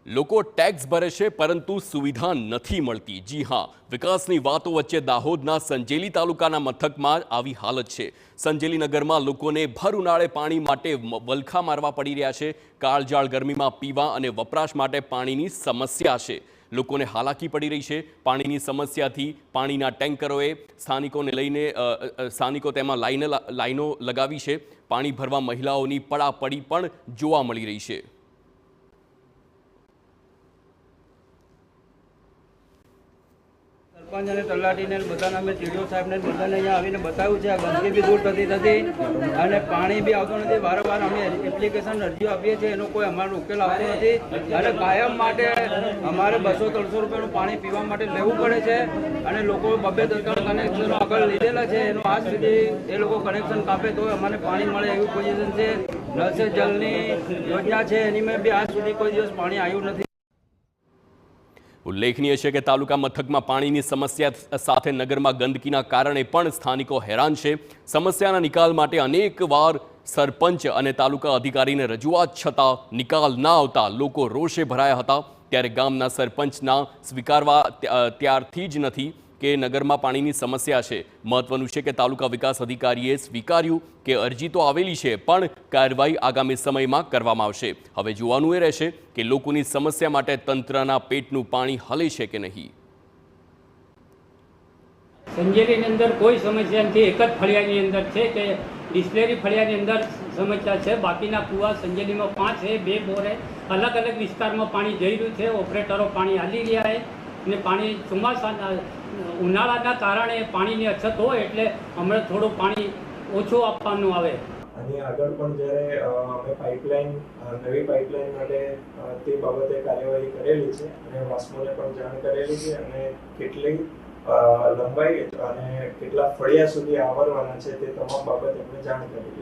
લોકો ટેક્સ ભરે છે પરંતુ સુવિધા નથી મળતી। જી હા, વિકાસની વાતો વચ્ચે દાહોદના સંજેલી તાલુકાના મથકમાં આવી હાલત છે। સંજેલી નગરમાં લોકોને ભર ઉનાળે પાણી માટે વલખા મારવા પડી રહ્યા છે। કાળઝાળ ગરમીમાં પીવા અને વપરાશ માટે પાણીની સમસ્યા છે। લોકોને હાલાકી પડી રહી છે। પાણીની સમસ્યાથી પાણીના ટેન્કરોએ સ્થાનિકો તેમાં લાઈનો લગાવી છે। પાણી ભરવા મહિલાઓની પડાપડી પણ જોવા મળી રહી છે। सरपंच અને તલાટીને બધાને અમે ટીડીઓ સાહેબને બધાને અહીંયા આવીને બતાવ્યું છે। આ ગંદકી બી દૂર થતી નથી અને પાણી બી આવતું નથી। વારંવાર અમે એપ્લિકેશન અરજીઓ આપીએ છીએ, એનો કોઈ અમારો ઉકેલ આવતો નથી અને કાયમ માટે અમારે 200-300 રૂપિયાનું પાણી પીવા માટે લેવું પડે છે અને લોકો 2-3 કનેક્શનો આગળ લીધેલા છે, એનો આજ સુધી એ લોકો કનેક્શન કાપે તો અમને પાણી મળે એવી પોઝિશન છે। નળ સે જલની યોજના છે, એની મેં બી આજ સુધી કોઈ દિવસ પાણી આવ્યું નથી। ઉલ્લેખનીય છે કે તાલુકા મથકમાં પાણીની સમસ્યા સાથે નગરમાં ગંદકીના કારણે પણ સ્થાનિકો હેરાન છે। સમસ્યાના નિકાલ માટે અનેકવાર સરપંચ અને તાલુકા અધિકારીને રજૂઆત છતાં નિકાલ ના આવતા લોકો રોષે ભરાયા હતા। ત્યારે ગામના સરપંચના સ્વીકારવા ત્યારથી જ નથી કે નગરમાં પાણીની સમસ્યા છે। મહત્વનું છે કે તાલુકા વિકાસ અધિકારીએ સ્વીકાર્યું કે અરજી તો આવેલી છે પણ કાર્યવાહી આગામી સમયમાં કરવામાં આવશે। હવે જોવાનું એ રહેશે કે લોકોની સમસ્યા માટે તંત્રના પેટનું પાણી હલે છે કે નહીં। સંજેલીની અંદર કોઈ સમસ્યા નથી। એક જ ફળિયાની અંદર છે કે ડિસ્પ્લેરી ફળિયાની અંદર સમસ્યા છે। બાકીના કુવા સંજેલીમાં 5 છે, 2 બોર છે। અલગ અલગ વિસ્તારમાં પાણી જઈ રહ્યું છે। ઓપરેટરો પાણી હાલી રહ્યા છે અને પાણી ચોમાસાના ઉનાળાના કારણે પાણીની અછત હોય એટલે હમણાં થોડું પાણી ઓછું આપવાનું આવે। અને આગળ પણ જ્યારે અમે નવી પાઇપલાઇન માટે તે બાબતે કાર્યવાહી કરેલી છે અને વાસ્મોને પણ જાણ કરેલી છે અને કેટલી લંબાઈ અને કેટલા ફળિયા સુધી આવરવાના છે તે તમામ બાબતે અમે જાણ કરેલી છે।